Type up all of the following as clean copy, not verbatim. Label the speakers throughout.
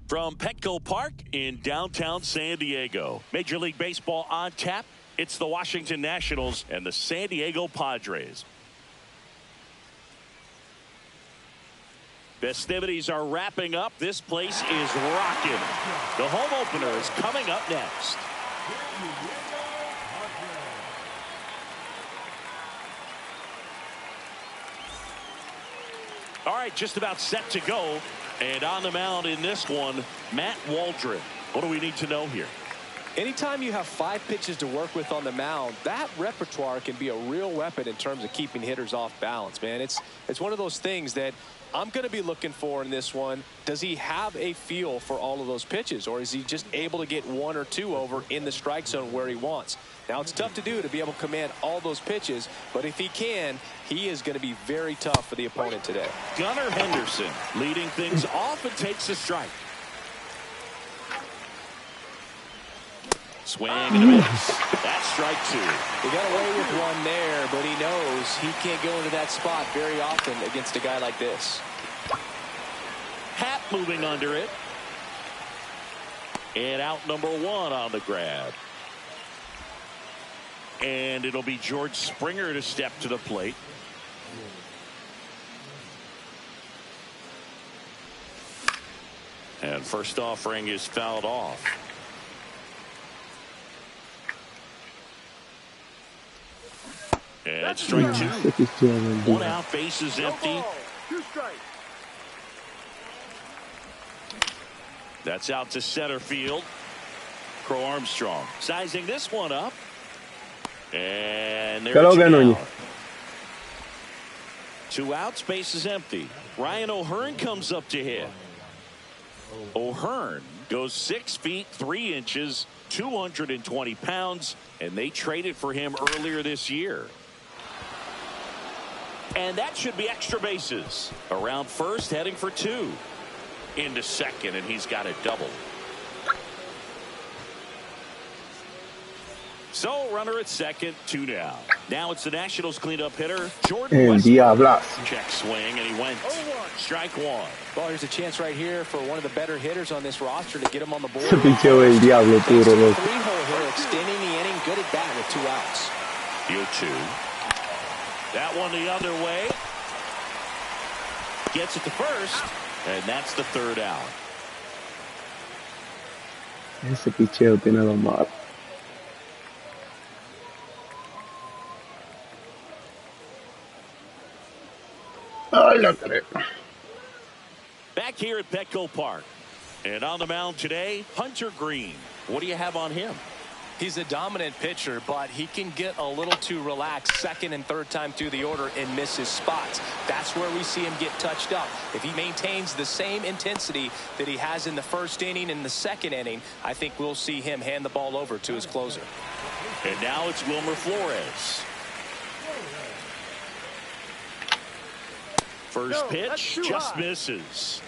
Speaker 1: From Petco Park in downtown San Diego. Major League Baseball on tap. It's the Washington Nationals and the San Diego Padres. Festivities are wrapping up. This place is rocking. The home opener is coming up next. All right, just about set to go. And on the mound in this one, Matt Waldron. What do we need to know here?
Speaker 2: Anytime you have 5 pitches to work with on the mound, that repertoire can be a real weapon in terms of keeping hitters off balance, man. It's one of those things that I'm going to be looking for in this one. Does he have a feel for all of those pitches, or is he just able to get 1 or 2 over in the strike zone where he wants? Now, it's tough to do, to be able to command all those pitches, but if he can, he is going to be very tough for the opponent today.
Speaker 1: Gunnar Henderson leading things off and takes a strike. Swing and a miss. That's strike 2.
Speaker 2: He got away with one there, but he knows he can't go into that spot very often against a guy like this.
Speaker 1: Happ moving under it. And out number 1 on the grab. And it'll be George Springer to step to the plate. And first offering is fouled off. And it's strike 2. 1 out, base is empty. That's out to center field. Crow Armstrong sizing this one up. And there's 2 outs, base is empty. Ryan O'Hearn comes up to hit. O'Hearn goes 6 feet 3 inches, 220 pounds, and they traded for him earlier this year. And that should be extra bases. Around first, heading for 2. Into second, and he's got a double. So, runner at second, 2 down. Now it's the Nationals cleanup hitter, Jordan Westbrook. Check swing, and he went. Strike 1.
Speaker 2: Well, here's a chance right here for one of the better hitters on this roster to get him on the board.
Speaker 3: Picheo el diablo puro, loco.
Speaker 2: 3-hole hitter extending the inning, good at bat with 2 outs.
Speaker 1: 0-2. That one the other way. Gets it to first, and that's the 3rd out.
Speaker 3: Ese picheo tiene lo malo.
Speaker 1: Back here at Petco Park. And on the mound today, Hunter Green. What do you have on him?
Speaker 2: He's a dominant pitcher, but he can get a little too relaxed second and third time through the order and miss his spots. That's where we see him get touched up. If he maintains the same intensity that he has in the first inning and the second inning, I think we'll see him hand the ball over to his closer.
Speaker 1: And now it's Wilmer Flores. First pitch just misses.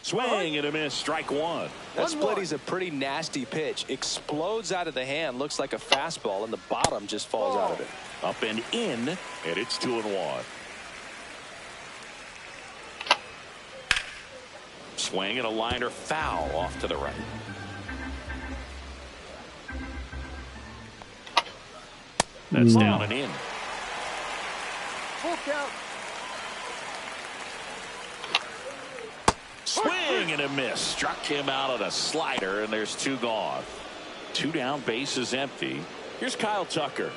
Speaker 1: Swing and a miss, strike 1.
Speaker 2: That split is a pretty nasty pitch. Explodes out of the hand, looks like a fastball, and the bottom just falls out of it.
Speaker 1: Up and in, and it's 2-1. Swing and a liner foul off to the right. That's down and in.
Speaker 4: Full count.
Speaker 1: Swing and a miss. Struck him out on a slider, and there's 2 gone. 2 down, base is empty. Here's Kyle Tucker.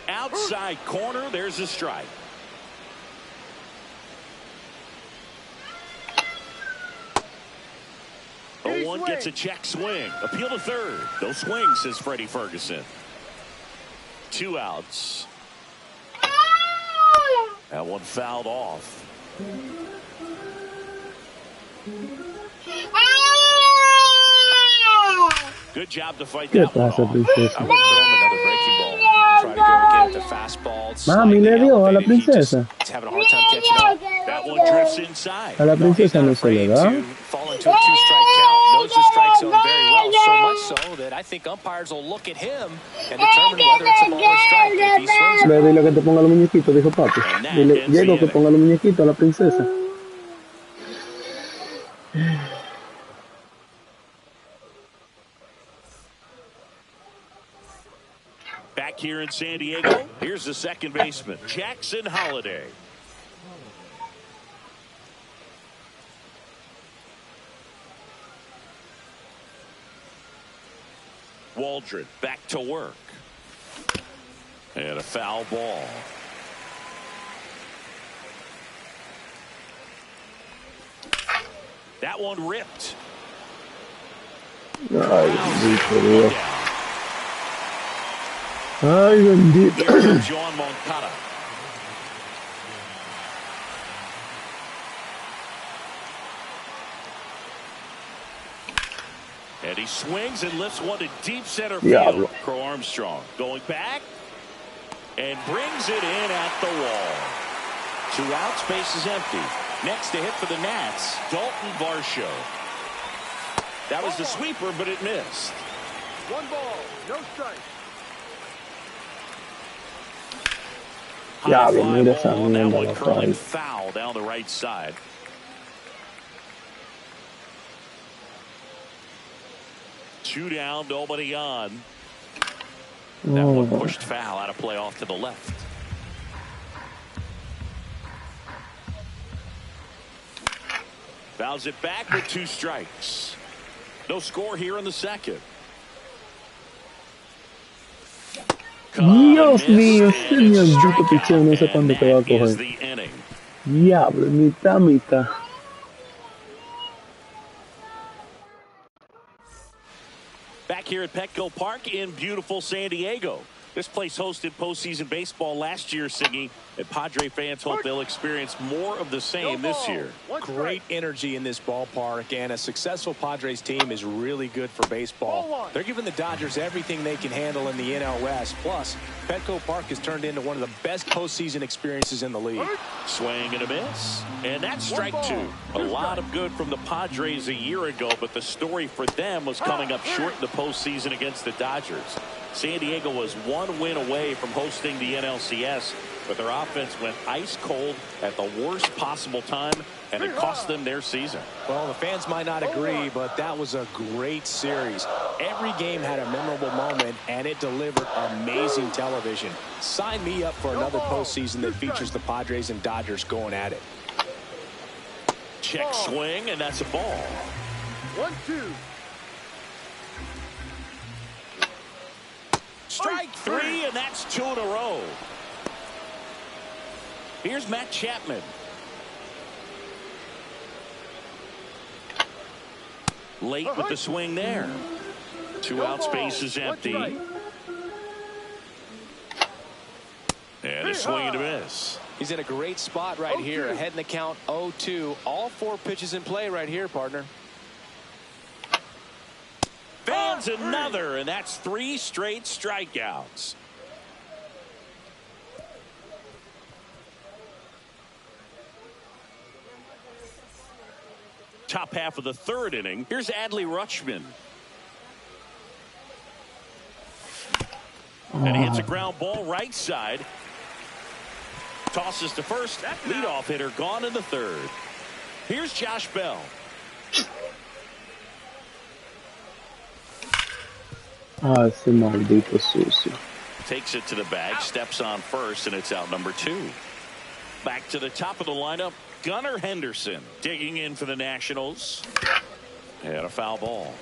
Speaker 1: Outside corner, there's a strike. One gets a check swing. Appeal to third. No swing, says Freddie Ferguson. 2 outs. That one fouled off. Good job to fight that one off. I would throw him another breaking ball. Try to go again with the fastball.
Speaker 3: Mami le dio a la princesa.
Speaker 2: He's having a hard time catching up.
Speaker 1: That one drifts inside.
Speaker 3: A la princesa no se le da.
Speaker 2: Fall into a 2-strike count. Knows the strike zone very well. So much so that I think umpires will look at him and determine whether it's a ball or strike. If he swings
Speaker 3: Ve, dile que te ponga los muñequitos, dijo papi.
Speaker 1: And that
Speaker 3: Dile,
Speaker 1: ends the
Speaker 3: Diego, que
Speaker 1: inning.
Speaker 3: ponga los muñequitos a la princesa.
Speaker 1: Back here in San Diego, here's the second baseman, Jackson Holliday. Waldron back to work. And a foul ball. That one ripped.
Speaker 3: Ay, bendito Dios. Ay, bendito.
Speaker 1: Here's John Moncada. And he swings and lifts one to deep center field.
Speaker 3: Diablo.
Speaker 1: Crow Armstrong going back and brings it in at the wall. 2 outs, base is empty. Next to hit for the Nats, Dalton Varsho. That was the sweeper, but it missed.
Speaker 4: 1 ball, no strike.
Speaker 3: Diablo, mira esa
Speaker 1: Ball, that
Speaker 3: mierda
Speaker 1: one
Speaker 3: la
Speaker 1: curling
Speaker 3: trae.
Speaker 1: foul down the right side. Two down, nobody on. That one pushed foul out of play off to the left. Fouls it back with 2 strikes. No score here in the second.
Speaker 3: Dios mío, ese maldito picheo no sé cuándo te va a coger. Diablo, mitad.
Speaker 1: Back here at Petco Park in beautiful San Diego. This place hosted postseason baseball last year, Siggy, and Padre fans hope they'll experience more of the same this year.
Speaker 2: Great energy in this ballpark, and a successful Padres team is really good for baseball. They're giving the Dodgers everything they can handle in the NL West. Plus, Petco Park has turned into one of the best postseason experiences in the league.
Speaker 1: Swing and a miss, and that's strike 2. A lot of good from the Padres a year ago, but the story for them was coming up short in the postseason against the Dodgers. San Diego was 1 win away from hosting the NLCS, but their offense went ice cold at the worst possible time, and it cost them their season.
Speaker 2: Well, the fans might not agree, but that was a great series. Every game had a memorable moment, and it delivered amazing television. Sign me up for another postseason that features the Padres and Dodgers going at it.
Speaker 1: Check swing, and that's a ball.
Speaker 4: 1-2.
Speaker 1: Strike 3, and that's 2 in a row. Here's Matt Chapman. Late with the swing there. 2 outs, base is empty. And a swing and a miss.
Speaker 2: He's in a great spot right here. Ahead in the count 0-2. All 4 pitches in play right here, partner.
Speaker 1: Fans another, and that's 3 straight strikeouts. Top half of the 3rd inning. Here's Adley Rutschman. And he hits a ground ball right side. Tosses to first. Leadoff hitter gone in the 3rd. Here's Josh Bell.
Speaker 3: Ah, ese maldito sucio.
Speaker 1: Takes it to the bag, steps on first, and it's out number 2. Back to the top of the lineup, Gunnar Henderson digging in for the Nationals. And a foul ball.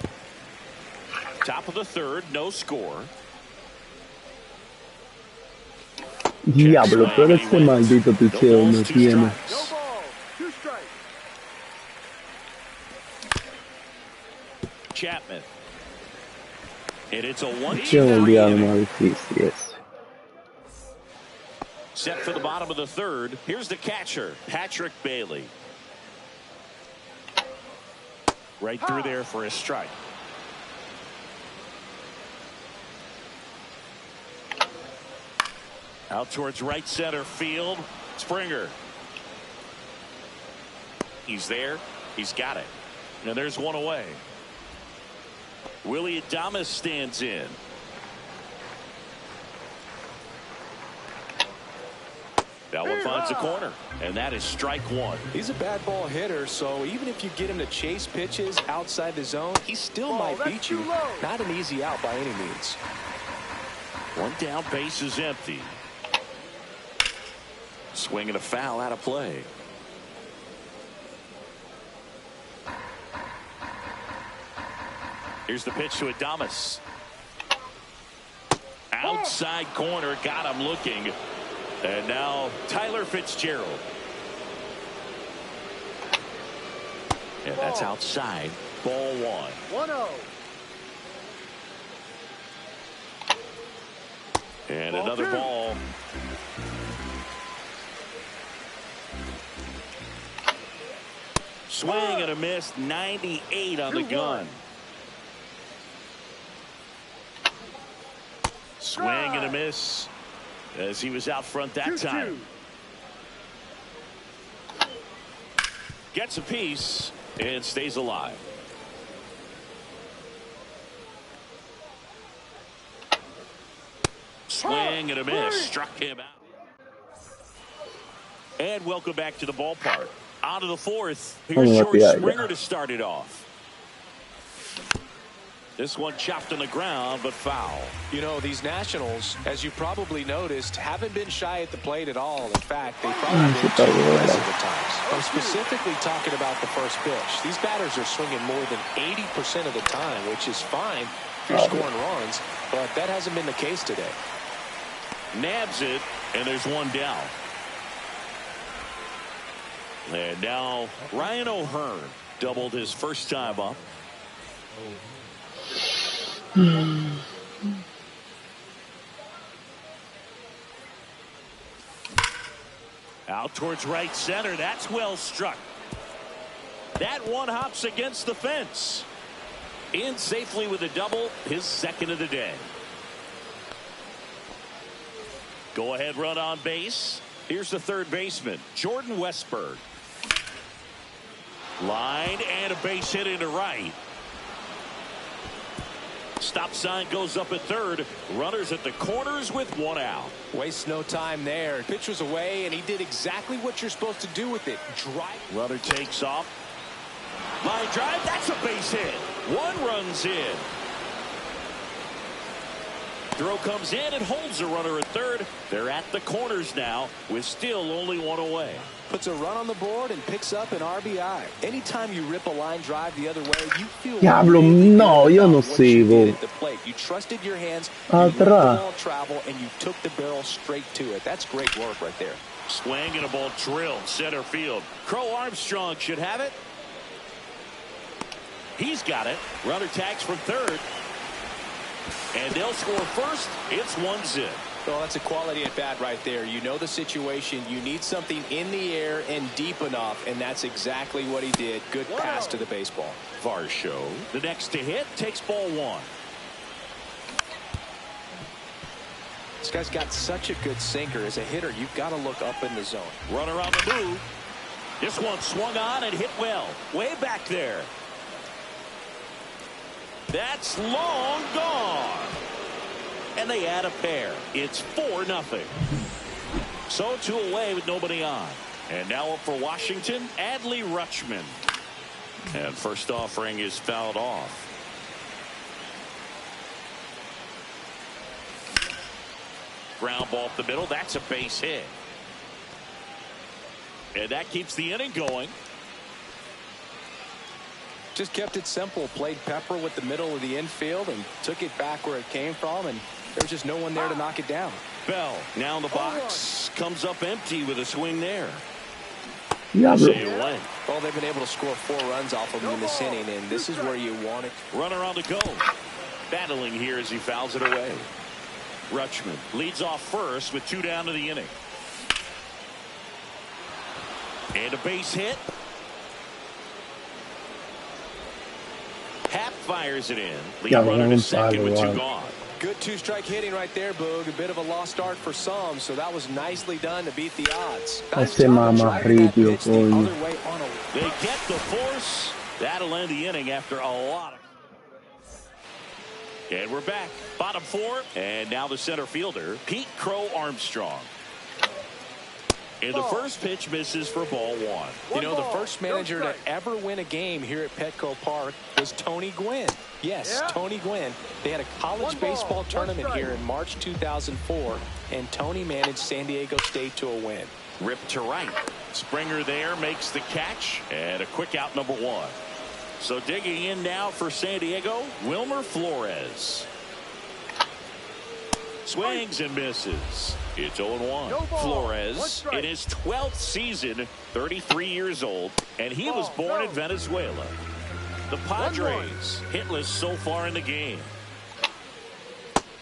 Speaker 1: Top of the 3rd, no score.
Speaker 3: Diablo, pero ese maldito picheo no tiene.
Speaker 4: No ball, 2 strikes.
Speaker 1: Chapman. And it's a 1-2.
Speaker 3: Picheo el diablo más difícil es.
Speaker 1: Set for the bottom of the 3rd. Here's the catcher, Patrick Bailey. Right through there for a strike. Out towards right center field. Springer. He's there. He's got it. And there's one away. Willie Adames stands in. That one finds the corner, and that is strike one.
Speaker 2: He's a bad ball hitter, so even if you get him to chase pitches outside the zone, he still might beat you. Not an easy out by any means.
Speaker 1: One down, base is empty. Swing and a foul out of play. Here's the pitch to Adames. Outside corner, got him looking. And now Tyler Fitzgerald. And that's outside. Ball one.
Speaker 4: 1-0.
Speaker 1: And
Speaker 4: Ball
Speaker 1: another
Speaker 4: two.
Speaker 1: ball. Swing and a miss. 98 on the gun. Swing and a miss as he was out front that time. Gets a piece and stays alive. Swing and a miss. Struck him out. And welcome back to the ballpark. On to the fourth. Here's George Springer to start it off. This one chopped on the ground, but foul.
Speaker 2: You know, these Nationals, as you probably noticed, haven't been shy at the plate at all. In fact, they've probably been too aggressive at times. I'm specifically talking about the first pitch. These batters are swinging more than 80% of the time, which is fine if you're scoring runs, but that hasn't been the case today.
Speaker 1: Nabs it, and there's one down. And now Ryan O'Hearn doubled his first time up. Out towards right center. That's well struck. That one hops against the fence. In safely with a double, his second of the day. Go ahead run on base. Here's the third baseman, Jordan Westburg. Line and a base hit into right. Stop sign goes up at third. Runners at the corners with one out.
Speaker 2: Waste no time there. Pitch was away, and he did exactly what you're supposed to do with it. Drive.
Speaker 1: Runner takes off. Line drive. That's a base hit. One runs in. Throw comes in and holds the runner at third. They're at the corners now with still only one away.
Speaker 2: Puts a run on the board and picks up an RBI. Anytime you rip a line drive the other way, you feel
Speaker 3: Diablo, no, io non seguo.
Speaker 2: You trusted your hands, you let the ball travel, and you took the barrel straight to it. That's great work right there.
Speaker 1: Swing and a ball drilled center field. Crow Armstrong should have it. He's got it. Runner tags from third. And they'll score first. It's 1-0.
Speaker 2: Well, that's a quality at bat right there. You know the situation. You need something in the air and deep enough, and that's exactly what he did. Good pass to the baseball.
Speaker 1: Varsho, the next to hit, takes ball one.
Speaker 2: This guy's got such a good sinker. As a hitter, you've got to look up in the zone.
Speaker 1: Runner on the move. This one swung on and hit well. Way back there. That's long gone. And they add a pair. It's 4-0. So 2 away with nobody on. And now up for Washington, Adley Rutschman. And first offering is fouled off. Ground ball up the middle. That's a base hit. And that keeps the inning going.
Speaker 2: Just kept it simple. Played pepper with the middle of the infield and took it back where it came from, and there was just no one there to knock it down.
Speaker 1: Bell now in the box. Comes up empty with a swing there.
Speaker 3: Well,
Speaker 2: they've been able to score 4 runs off of him in this inning, and this is where you want it.
Speaker 1: Runner on the go. Battling here as he fouls it away. Rutschman leads off first with 2 down to the inning. And a base hit. Happ fires it in. Lead runner to second with 2 gone.
Speaker 2: Good 2-strike hitting right there, Boog. A bit of a lost start for some, so that was nicely done to beat the odds. Nice job driving that pitch the other way on a...
Speaker 1: They get the force. That'll end the inning after a lot of... And we're back. Bottom 4. And now the center fielder, Pete Crow Armstrong. And the first pitch misses for ball one.
Speaker 2: You know, the first manager to ever win a game here at Petco Park was Tony Gwynn. Yes, Tony Gwynn. They had a college baseball tournament here in March 2004, and Tony managed San Diego State to a win.
Speaker 1: Ripped to right. Springer there makes the catch, and a quick out, number one. So digging in now for San Diego, Wilmer Flores. Swings and misses. It's 0-1. Flores in his 12th season, 33 years old, and he was born in Venezuela. The Padres hitless so far in the game.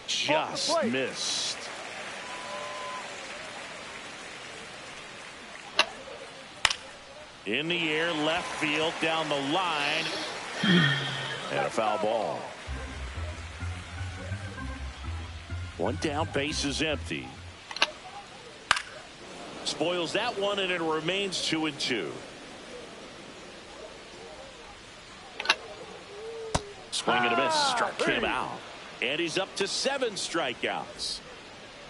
Speaker 1: Just missed. In the air, left field, down the line, and a foul ball. One down, base is empty. Spoils that one, and it remains 2-2. Swing and a miss, struck him out. And he's up to 7 strikeouts.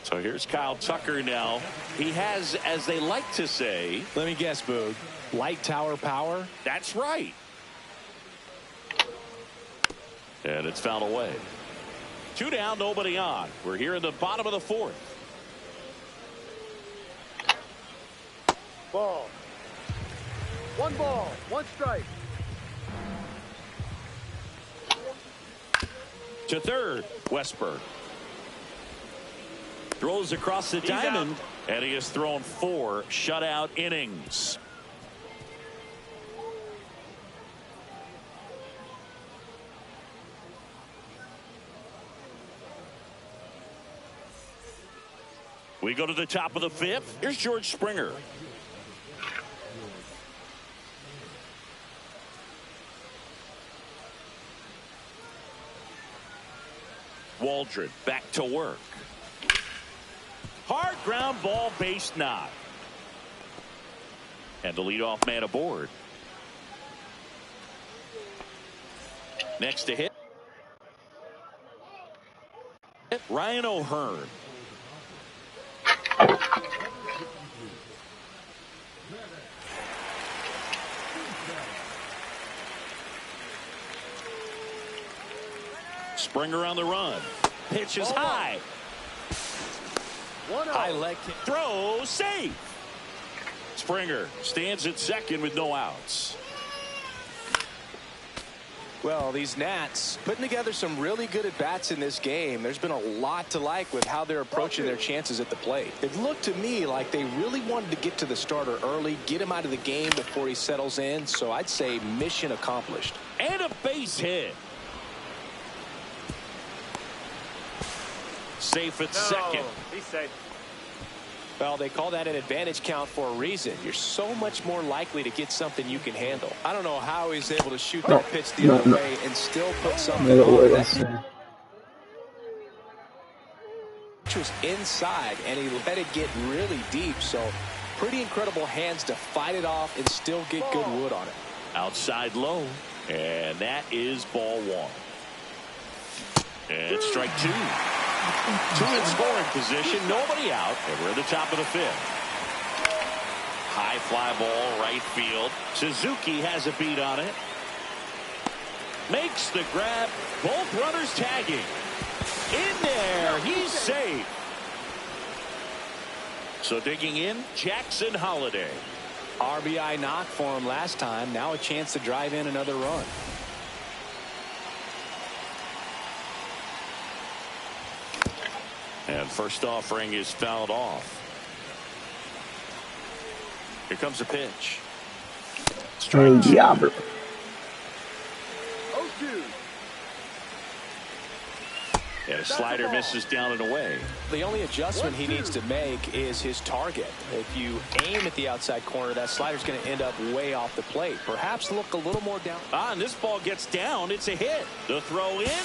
Speaker 1: So here's Kyle Tucker now. He has, as they like to say,
Speaker 2: let me guess, Boog, light tower power?
Speaker 1: That's right. And it's fouled away. 2 down, nobody on. We're here in the bottom of the 4th.
Speaker 4: Ball. 1 ball, 1 strike.
Speaker 1: To third, Westberg. Throws across the diamond, and he has thrown 4 shutout innings. We go to the top of the 5th. Here's George Springer. Waldron back to work. Hard ground ball, base knock. And the leadoff man aboard. Next to hit, Ryan O'Hearn. Springer on the run. Pitch is high. High leg kick. Throw, safe. Springer stands at second with no outs.
Speaker 2: Well, these Nats putting together some really good at-bats in this game. There's been a lot to like with how they're approaching their chances at the plate. It looked to me like they really wanted to get to the starter early, get him out of the game before he settles in. So I'd say mission accomplished.
Speaker 1: And a base hit. Safe at second.
Speaker 4: He's safe.
Speaker 2: Well, they call that an advantage count for a reason. You're so much more likely to get something you can handle. I don't know how he's able to shoot that pitch the other way and still put something on. That pitch was inside, and he let it get really deep. So pretty incredible hands to fight it off and still get good wood on it.
Speaker 1: Outside low, and that is ball 1. And it's strike 2. 2 in scoring position, nobody out, and we're at the top of the 5th. High fly ball, right field. Suzuki has a beat on it. Makes the grab. Both runners tagging. In there, he's safe. So digging in, Jackson Holliday.
Speaker 2: RBI knock for him last time. Now a chance to drive in another run.
Speaker 1: And first offering is fouled off. Here comes a pitch.
Speaker 3: Strike 2. Yeah, bro.
Speaker 4: 0-2.
Speaker 1: And a slider misses down and away.
Speaker 2: The only adjustment he needs to make is his target. If you aim at the outside corner, that slider's going to end up way off the plate. Perhaps look a little more down.
Speaker 1: And this ball gets down. It's a hit. The throw in.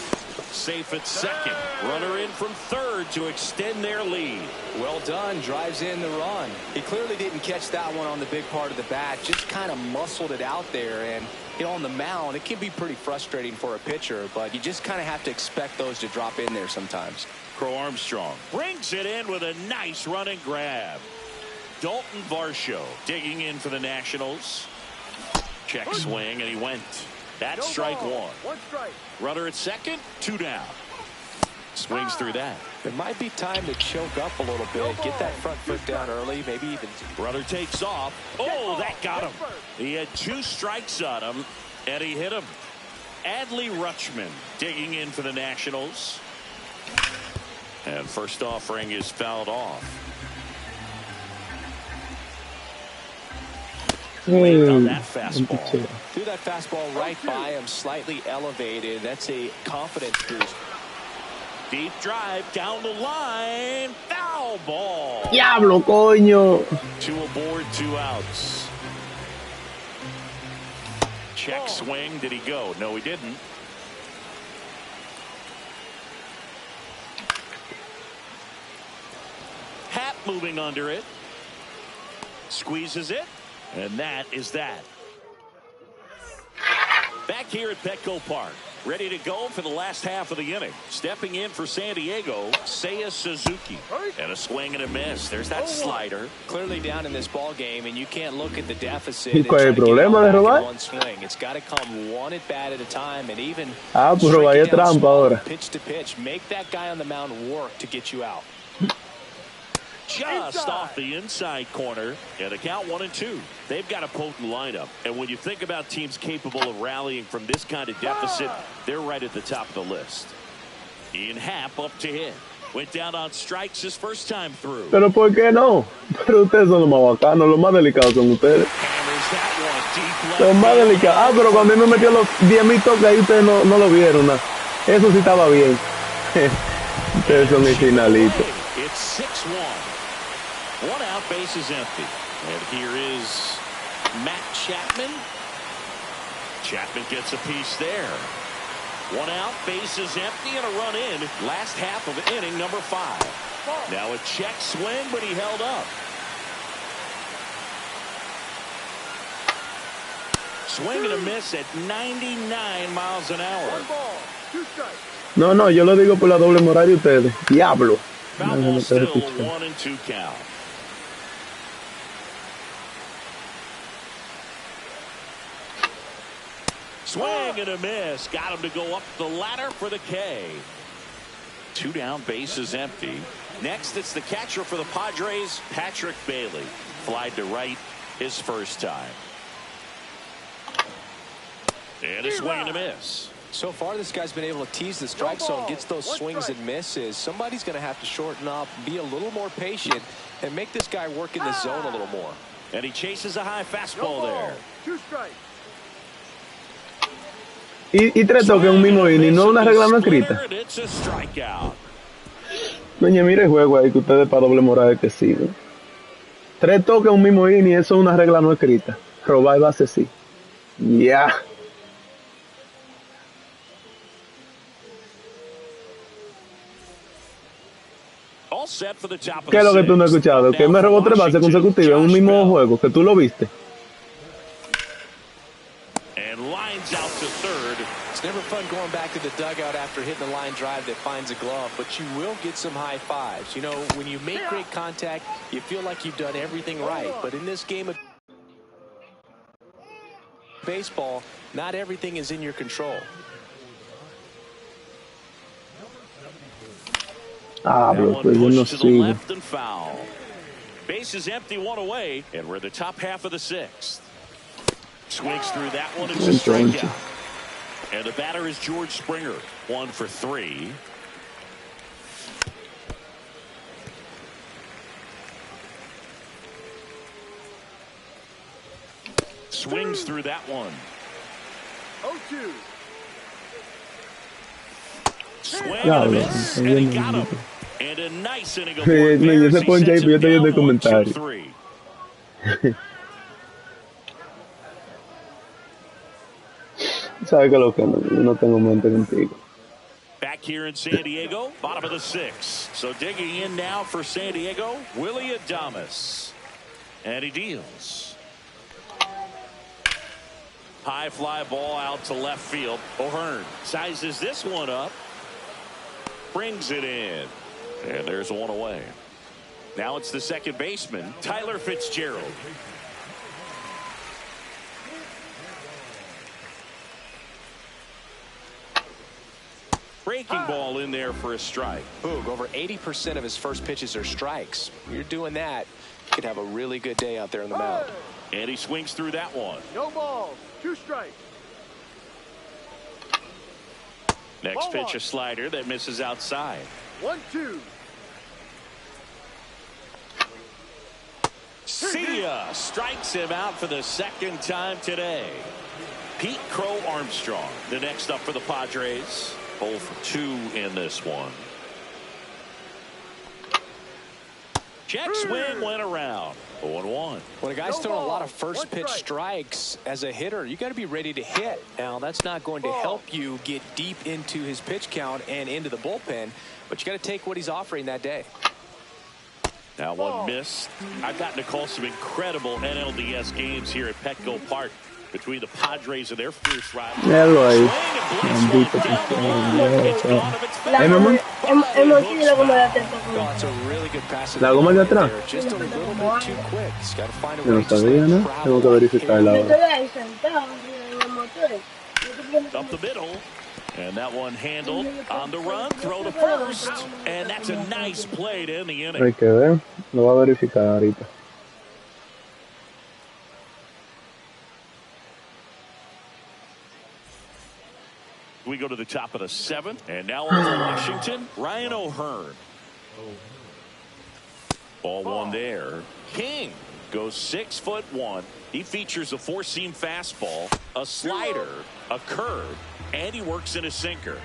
Speaker 1: Safe at second. Runner in from third to extend their lead.
Speaker 2: Well done. Drives in the run. He clearly didn't catch that one on the big part of the bat. Just kind of muscled it out there. And, you know, on the mound, it can be pretty frustrating for a pitcher, but you just kind of have to expect those to drop in there sometimes.
Speaker 1: Crow Armstrong brings it in with a nice running grab. Mlbtheshow digging in for the Nationals. Check swing, and he went. That's strike one.
Speaker 4: One strike.
Speaker 1: Runner at second, 2 down. Swings through that.
Speaker 2: It might be time to choke up a little bit. Get that front foot down early, maybe even.
Speaker 1: Runner takes off. Oh, that got him. He had 2 strikes on him, and he hit him. Adley Rutschman digging in for the Nationals. And first offering is fouled off. Late on that fastball.
Speaker 2: Threw that fastball right by him, slightly elevated. That's a confidence boost.
Speaker 1: Deep drive down the line. Foul ball.
Speaker 3: Diablo, coño.
Speaker 1: 2 aboard, 2 outs. Check swing. Did he go? No, he didn't. Happ moving under it. Squeezes it. And that is that. Back here at Petco Park. Ready to go for the last half of the inning. Stepping in for San Diego, Seiya Suzuki. And a swing and a miss. There's that slider.
Speaker 2: Clearly down in this ball game, and you can't look at the deficit.
Speaker 3: ¿Y cuál es el problema de robar?
Speaker 2: One swing. It's got to come one at bat at a time, and even
Speaker 3: Pues robar es trampa ahora.
Speaker 2: pitch to pitch. Make that guy on the mound work to get you out.
Speaker 1: Just off the inside corner, and a count 1-2. They've got a potent lineup, and when you think about teams capable of rallying from this kind of deficit, they're right at the top of the list. Ian Happ up to hit. Went down on strikes his first time through.
Speaker 3: Pero ¿por qué no? Pero ustedes son los más bacanos, los más delicados son ustedes. Los más delicados. Pero cuando me metió los 10,000 toques ahí ustedes no lo vieron. ¿No? Eso sí estaba bien. Ustedes son mis finalitos.
Speaker 1: It's 6-1. 1 out, base is empty. And here is Matt Chapman. Chapman gets a piece there. 1 out, base is empty, and a run in. Last half of inning number 5. Now a check swing, but he held up. Swing and a miss at 99 miles an hour.
Speaker 4: 1 ball, 2 strikes.
Speaker 3: No, yo lo digo por la doble moral de ustedes. Diablo.
Speaker 1: Foul ball still 1-2 count. Swing and a miss. Got him to go up the ladder for the K. 2 down, base is empty. Next, it's the catcher for the Padres, Patrick Bailey. Flied to right his first time. And a swing and a miss.
Speaker 2: So far, this guy's been able to tease the strike zone, gets those swings and misses. Somebody's going to have to shorten up, be a little more patient, and make this guy work in the zone a little more.
Speaker 1: And he chases a high fastball there.
Speaker 4: 2 strikes.
Speaker 3: Y 3 toques un mismo inning, no una regla no escrita. Doña, mire el juego ahí que ustedes para doble moral que siguen. 3 toques un mismo inning, eso es una regla no escrita. Robar base sí. Ya. ¿Qué es lo que tú no has escuchado? Que me robó 3 bases consecutivas en un mismo juego, que tú lo viste.
Speaker 2: It's never fun going back to the dugout after hitting the line drive that finds a glove, but you will get some high fives. You know, when you make great contact, you feel like you've done everything right. But in this game of baseball, not everything is in your control.
Speaker 3: Bro, pues yo no sigo.
Speaker 1: Base is empty, 1 away, and we're the top half of the 6th. Swings through that one. It's a strikeout. And the batter is George Springer, 1 for 3. Swings through that one.
Speaker 4: 0-2.
Speaker 1: Swing and a miss, and he got him. And a nice inning of work there as he sets him down 1-2-3.
Speaker 3: Sabe que lo que no tengo mente contigo.
Speaker 1: Back here in San Diego, bottom of the 6th. So digging in now for San Diego, Willie Adames. And he deals. High fly ball out to left field. O'Hearn sizes this one up. Brings it in. And there's 1 away. Now it's the second baseman, Tyler Fitzgerald. Breaking ball in there for a strike.
Speaker 2: Boog, over 80% of his first pitches are strikes. You're doing that, you could have a really good day out there on the mound.
Speaker 1: And he swings through that one.
Speaker 4: No balls. 2 strikes.
Speaker 1: Next pitch, a slider that misses outside.
Speaker 4: 1-2.
Speaker 1: See ya! Strikes him out for the second time today. Pete Crow Armstrong, the next up for the Padres. 0 for 2 in this one. Check swing went around. 0-1.
Speaker 2: When a guy's throwing a lot of first pitch strikes as a hitter, you got to be ready to hit. Now, that's not going to help you get deep into his pitch count and into the bullpen, but you got to take what he's offering that day.
Speaker 1: That one missed. I've gotten to call some incredible NLDS games here at Petco Park between the Padres and their fierce rivals.
Speaker 3: Míralo ahí. La goma de atrás. Yo no sabía, ¿no? Tengo que verificarla ahora.
Speaker 1: Up the middle. And that one handled on the run, throw to first, and that's a nice play to end the inning.
Speaker 3: Hay que ver, lo va a verificar ahorita.
Speaker 1: We go to the top of the 7th, and now on to Washington, Ryan O'Hearn. Ball one there. King goes 6'1". He features a 4-seam fastball, a slider, a curve, and he works in a sinker.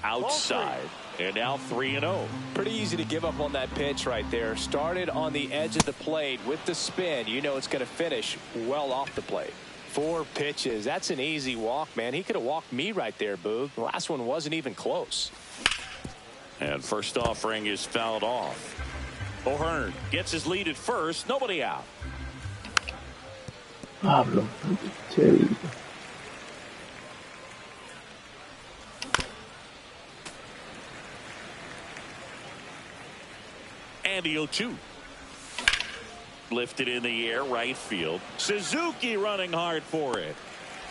Speaker 1: Outside, and now 3-0.
Speaker 2: Pretty easy to give up on that pitch right there. Started on the edge of the plate with the spin. You know it's going to finish well off the plate. 4 pitches. That's an easy walk, man. He could have walked me right there, Boog. The last one wasn't even close.
Speaker 1: And first offering is fouled off. O'Hearn gets his lead at first. Nobody out.
Speaker 3: Pablo.
Speaker 1: And the 0-2. Lifted in the air, right field. Suzuki running hard for it.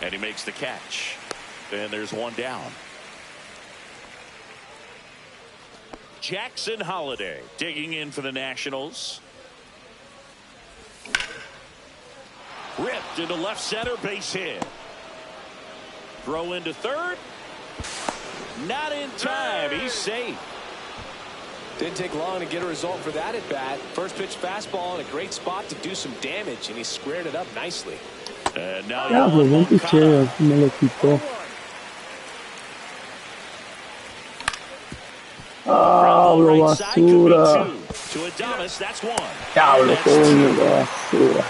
Speaker 1: And he makes the catch. And there's one down. Jackson Holliday digging in for the Nationals. Ripped into left center, base hit. Throw into third. Not in time. He's safe.
Speaker 2: Didn't take long to get a result for that at bat. First pitch fastball in a great spot to do some damage, and he squared it up nicely.
Speaker 1: And now
Speaker 3: buen picheo, me lo quitó. Diablo, basura.
Speaker 1: To Adames, that's one.
Speaker 3: Diablo, coño, basura.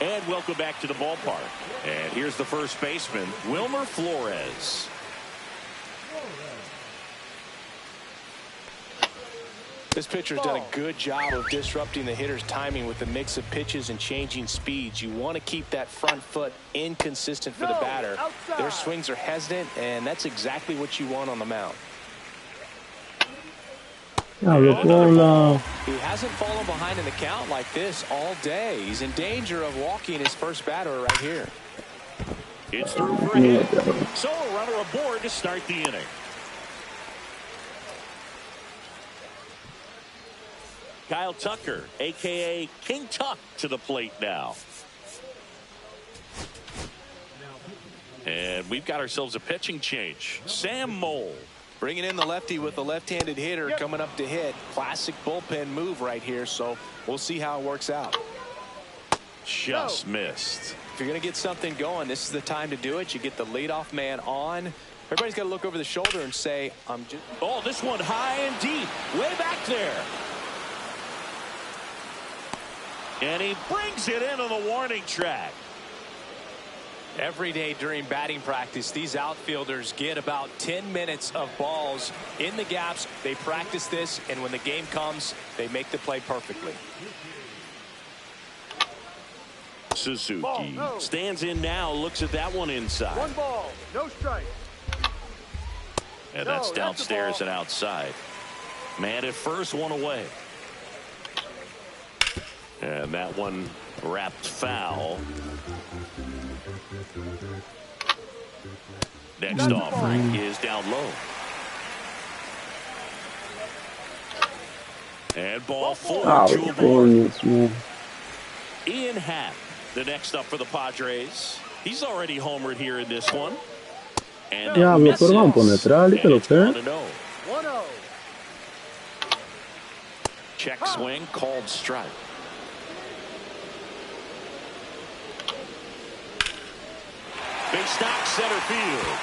Speaker 1: And welcome back to the ballpark. And here's the first baseman, Wilmer Flores.
Speaker 2: This pitcher's done a good job of disrupting the hitter's timing with the mix of pitches and changing speeds. You want to keep that front foot inconsistent for the batter. Their swings are hesitant, and that's exactly what you want on the mound. He hasn't fallen behind in the count like this all day. He's in danger of walking his first batter right here.
Speaker 1: It's through for a hit. So a runner aboard to start the inning. Kyle Tucker, a.k.a. King Tuck, to the plate now. And we've got ourselves a pitching change. Sam Mole.
Speaker 2: Bringing in the lefty with the left-handed hitter coming up to hit. Classic bullpen move right here, so we'll see how it works out.
Speaker 1: Just missed.
Speaker 2: If you're going to get something going, this is the time to do it. You get the leadoff man on. Everybody's got to look over the shoulder and say, I'm just...
Speaker 1: Oh, this one high and deep. Way back there. And he brings it into the warning track.
Speaker 2: Every day during batting practice, these outfielders get about 10 minutes of balls in the gaps. They practice this, and when the game comes, they make the play perfectly.
Speaker 1: Suzuki.
Speaker 4: Ball, no.
Speaker 1: Stands in now, looks at that one inside.
Speaker 4: 1 ball, no strike.
Speaker 1: And
Speaker 4: No,
Speaker 1: that's
Speaker 4: that's
Speaker 1: downstairs
Speaker 4: the
Speaker 1: and outside. Man at first, one away. And that one wrapped foul. Next offering is down low. And ball 4 to a ball. Ian Happ, the next up for the Padres. He's already homered here in this one. And
Speaker 3: Diablo, pero vamos por neutral, ¿y qué lo que?
Speaker 4: 1-0.
Speaker 1: Check swing, called strike. Big stock center field.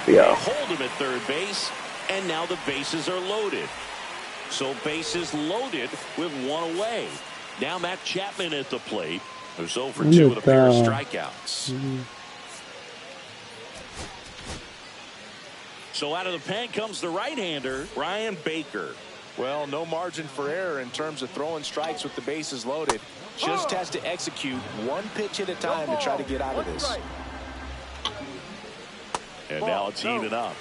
Speaker 1: They hold him at third base, and now the bases are loaded. So bases loaded with 1 away. Now Matt Chapman at the plate, who's 0 for 2 with a pair of strikeouts. So out of the pen comes the right-hander, Brian Baker.
Speaker 2: Well, no margin for error in terms of throwing strikes with the bases loaded. Just has to execute 1 pitch at a time to try to get out of this.
Speaker 1: And now it's even up.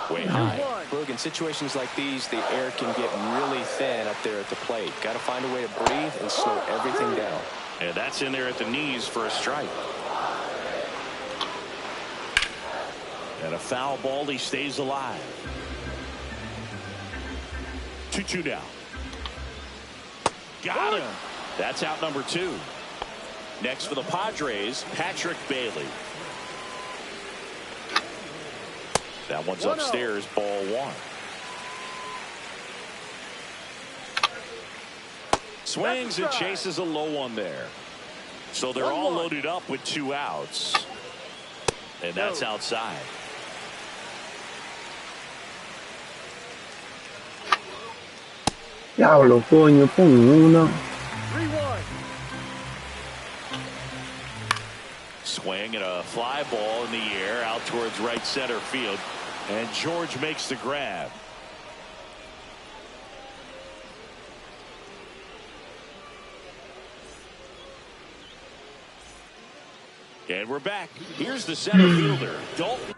Speaker 1: Way high.
Speaker 2: Boog, in situations like these, the air can get really thin up there at the plate. Got to find a way to breathe and slow everything down.
Speaker 1: And that's in there at the knees for a strike. And a foul ball, he stays alive. 2-2 now. Got him. That's out number 2. Next for the Padres, Patrick Bailey. That one's upstairs, ball 1. Swings and chases a low one there. So they're all loaded up with 2 outs. And that's outside.
Speaker 3: Diablo, coño, pon una.
Speaker 4: 3-1.
Speaker 1: Swing and a fly ball in the air out towards right center field. And George makes the grab. And we're back. Here's the center fielder, Dalton.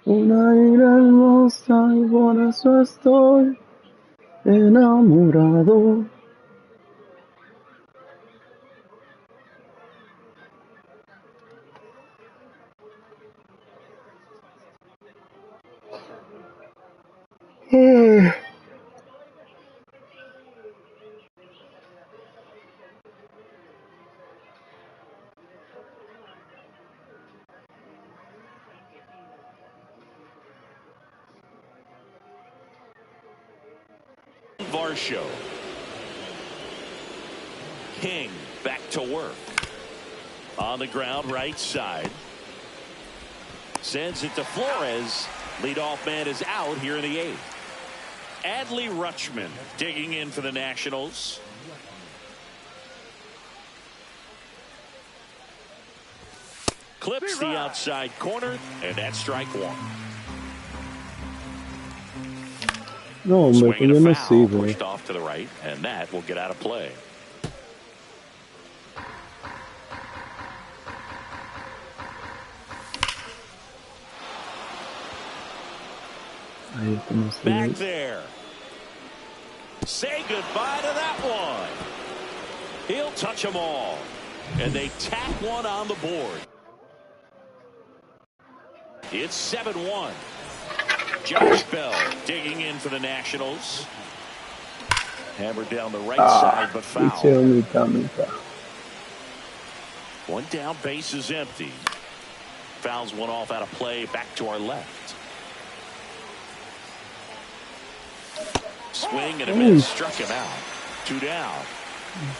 Speaker 3: Una ira hermosa y por eso estoy enamorado.
Speaker 1: Varsho. King back to work. On the ground, right side. Sends it to Flores. Leadoff man is out here in the 8th. Adley Rutschman digging in for the Nationals. Clips the outside corner, and that's strike 1.
Speaker 3: No, hombre, que yo no sirve.
Speaker 1: Pushed off to the right, and that will get out of play. Back there. Say goodbye to that one. He'll touch them all. And they tack one on the board. It's 7-1. Josh Bell digging in for the Nationals. Hammered down the right side, but foul. One down, base is empty. Fouls one off out of play, back to our left. Swing and a miss, struck him out. 2 down.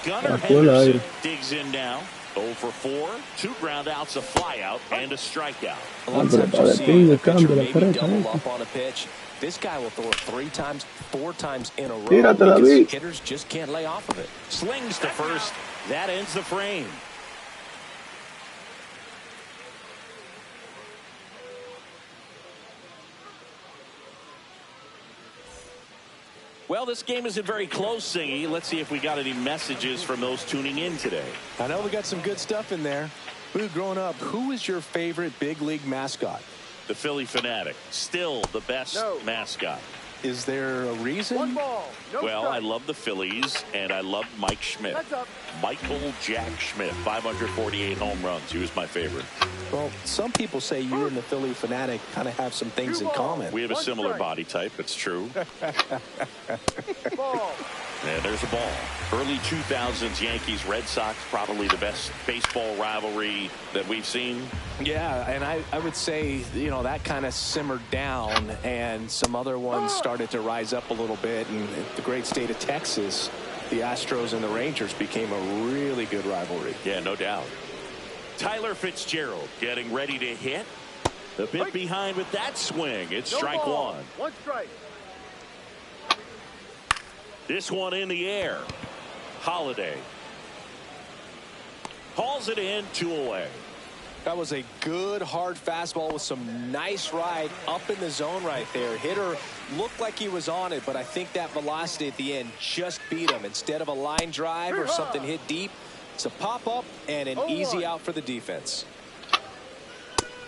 Speaker 1: Gunnar Henderson digs in now. 0 for 4, 2 ground outs, a fly out, and a strikeout.
Speaker 2: A lot of times you see a pitcher maybe double up on a pitch. This guy will throw it 3 times, 4 times in a row because hitters just can't lay off of it.
Speaker 1: Slings to first. That ends the frame. Well, this game isn't very close, Singy. Let's see if we got any messages from those tuning in today.
Speaker 2: I know we got some good stuff in there. Boo, growing up, who was your favorite big league mascot?
Speaker 1: The Philly Fanatic, still the best mascot.
Speaker 2: Is there a reason?
Speaker 4: One ball. No
Speaker 1: well,
Speaker 4: strike.
Speaker 1: I love the Phillies, and I love Mike Schmidt.
Speaker 4: That's up.
Speaker 1: Michael Jack Schmidt, 548 home runs. He was my favorite.
Speaker 2: Well, some people say you and the Philly Fanatic kind of have some things in common.
Speaker 1: We have a
Speaker 4: One
Speaker 1: similar
Speaker 4: strike.
Speaker 1: body type. It's true.
Speaker 4: Ball.
Speaker 1: And there's a ball. Early 2000s Yankees Red Sox, probably the best baseball rivalry that we've seen.
Speaker 2: Yeah, and I would say, you know, that kind of simmered down and some other ones started to rise up a little bit. And the great state of Texas, the Astros and the Rangers became a really good rivalry.
Speaker 1: Yeah, no doubt. Tyler Fitzgerald getting ready to hit. A bit behind with that swing. It's
Speaker 4: No
Speaker 1: strike
Speaker 4: ball.
Speaker 1: one.
Speaker 4: One strike.
Speaker 1: This one in the air. Holiday hauls it in, 2 away.
Speaker 2: That was a good hard fastball with some nice ride up in the zone right there. Hitter looked like he was on it, but I think that velocity at the end just beat him. Instead of a line drive or something hit deep, it's a pop up and an easy out for the defense.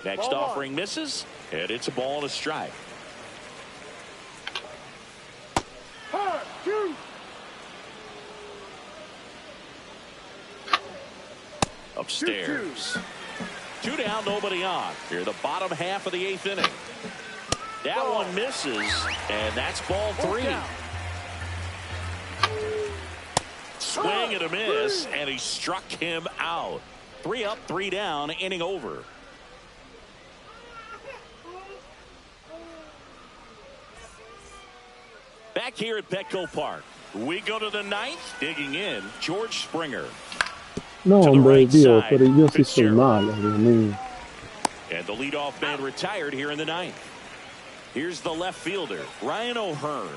Speaker 1: Next
Speaker 4: Ball
Speaker 1: offering misses, and it's a ball and a strike.
Speaker 4: Shoot.
Speaker 1: Upstairs. 2 down, nobody on. Here, the bottom half of the 8th inning. That one misses, and that's ball 3. Swing and a miss, and he struck him out. 3 up, 3 down, inning over. Back here at Petco Park, we go to the 9th. Digging in, George Springer.
Speaker 3: No,
Speaker 1: To the
Speaker 3: hombre,
Speaker 1: right
Speaker 3: Dios,
Speaker 1: side,
Speaker 3: pero yo sí soy
Speaker 1: Fitzgerald.
Speaker 3: malo, Dios mío.
Speaker 1: And the leadoff man retired here in the 9th. Here's the left fielder, Ryan O'Hearn.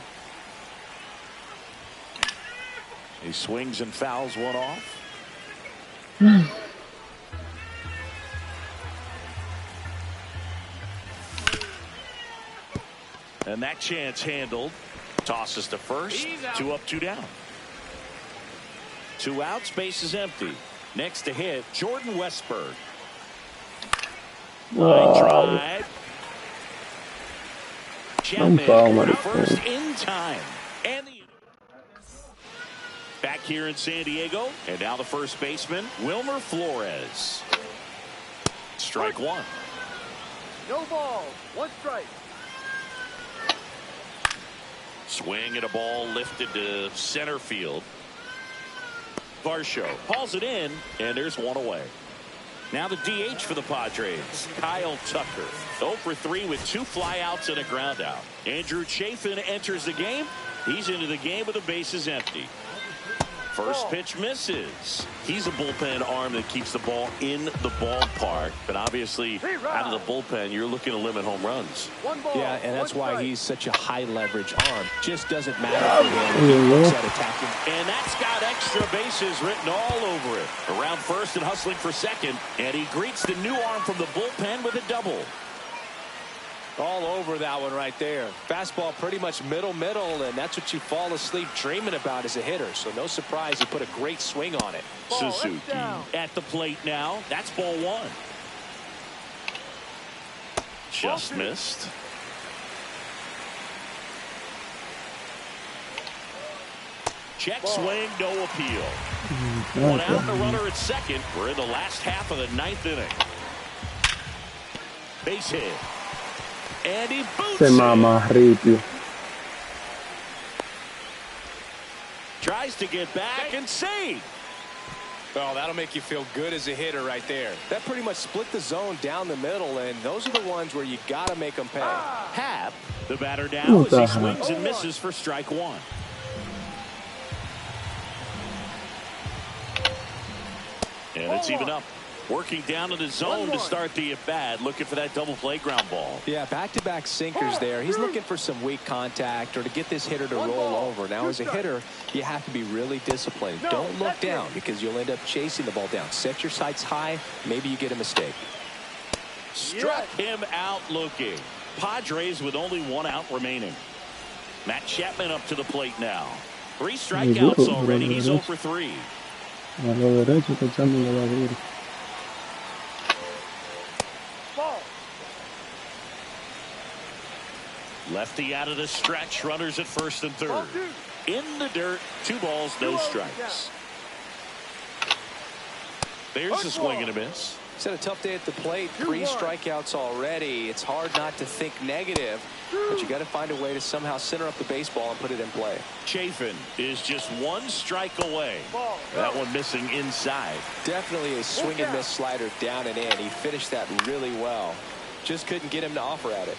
Speaker 1: He swings and fouls one off. And that chance handled. Tosses to first. 2 up, 2 down. 2 outs, base is empty. Next to hit, Jordan Westberg. Line drive. Chapman
Speaker 3: foul,
Speaker 1: to first in time. And the back here in San Diego, and now the first baseman, Wilmer Flores. Strike 1.
Speaker 4: No ball. One strike.
Speaker 1: Swing and a ball lifted to center field. Varsho hauls it in, and there's 1 away. Now the DH for the Padres, Kyle Tucker. 0 for 3 with 2 flyouts and a ground out. Andrew Chafin enters the game. He's into the game with the bases empty. First pitch misses. He's a bullpen arm that keeps the ball in the ballpark. But obviously, out of the bullpen, you're looking to limit home runs.
Speaker 4: One ball.
Speaker 2: Yeah, and that's
Speaker 4: one
Speaker 2: why
Speaker 4: strike.
Speaker 2: he's such a high leverage arm. Just doesn't matter for him. He looks at attacking.
Speaker 1: And that's got extra bases written all over it. Around first and hustling for second. And he greets the new arm from the bullpen with a double.
Speaker 2: All over that one right there. Fastball pretty much middle, and that's what you fall asleep dreaming about as a hitter. So no surprise he put a great swing on it.
Speaker 4: Ball,
Speaker 1: Suzuki
Speaker 4: it's down.
Speaker 1: at the plate now. That's ball 1. Just missed. Check swing, no appeal. 1 out, and a runner at second. We're in the last half of the 9th inning. Base hit. And he boots
Speaker 3: Se
Speaker 1: it.
Speaker 3: mama, ripio.
Speaker 1: Tries to get back and save.
Speaker 2: Oh, that'll make you feel good as a hitter right there. That pretty much split the zone down the middle, and those are the ones where you got to make them pay.
Speaker 1: Happ, the batter now as he swings and misses for strike 1. And it's even up. Working down in the zone to start the at-bat, looking for that double play ground ball.
Speaker 2: Yeah, back-to-back sinkers there. He's looking for some weak contact or to get this hitter to roll over. Now, as a hitter, you have to be really disciplined. Don't look down because you'll end up chasing the ball down. Set your sights high. Maybe you get a mistake.
Speaker 1: Struck him out looking. Padres with only 1 out remaining. Matt Chapman up to the plate now. 3 strikeouts already. He's 0 for 3.
Speaker 3: A lo derecho está echando la dura.
Speaker 1: Lefty out of the stretch. Runners at first and third. In the dirt. 2 balls, no strikes. There's a swing and a miss.
Speaker 2: He's had a tough day at the plate. 3 strikeouts already. It's hard not to think negative, but you got to find a way to somehow center up the baseball and put it in play.
Speaker 1: Chafin is just 1 strike away. That one missing inside.
Speaker 2: Definitely a swing and miss slider down and in. He finished that really well. Just couldn't get him to offer at it.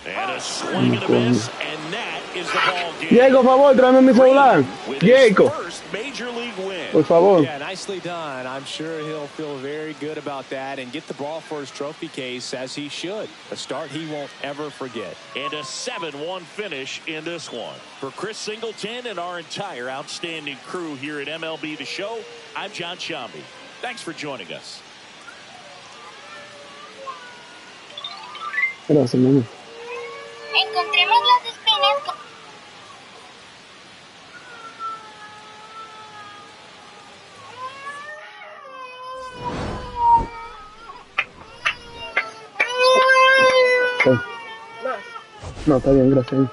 Speaker 1: And a swing and a miss, and that is the ball game.
Speaker 3: Diego, por favor, tráeme mi celular. Diego,
Speaker 1: first major league win.
Speaker 3: por favor.
Speaker 2: Yeah, nicely done. I'm sure he'll feel very good about that and get the ball for his trophy case, as he should. A start he won't ever forget.
Speaker 1: And a 7-1 finish in this one. For Chris Singleton and our entire outstanding crew here at MLB The Show, I'm John Shambi. Thanks for joining us.
Speaker 3: Gracias, mamá.
Speaker 5: Encontremos las espinas.
Speaker 3: No, está bien, gracias.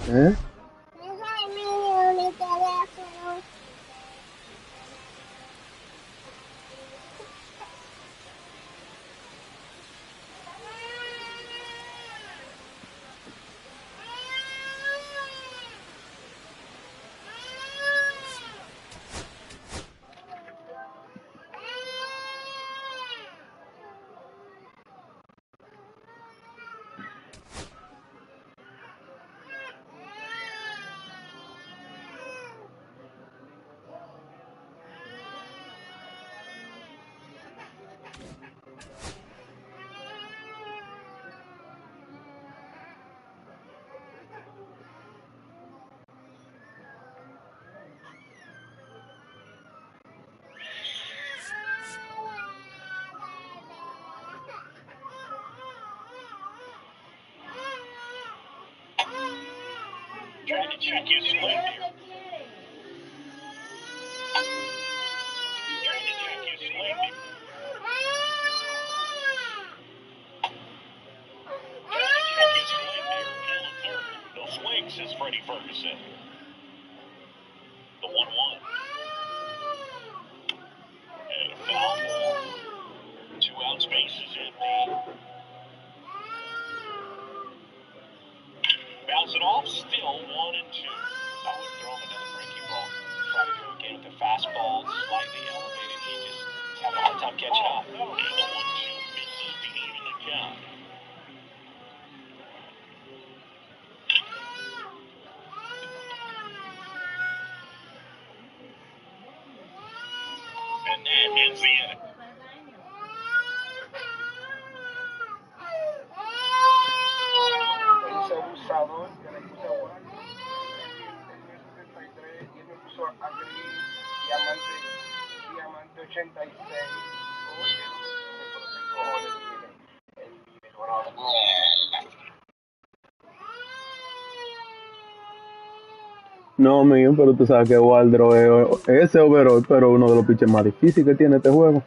Speaker 3: ¿Eh?
Speaker 1: Trying to check your swing here. Trying to check your swing here. Trying to check your swing here. Down the third. No swings, says Freddie Ferguson. The 1-1. And a foul ball. 2 out spaces empty. Bounce it off, still 1-2. I would throw him another breaking ball. Try to go again with the fastball, slightly elevated. He's having a hard time catching up. And the 1-2 misses to even the count. And that ends the inning.
Speaker 3: No, mío, pero tú sabes que Waldro es ese overall, pero uno de los pitchers más difíciles que tiene este juego.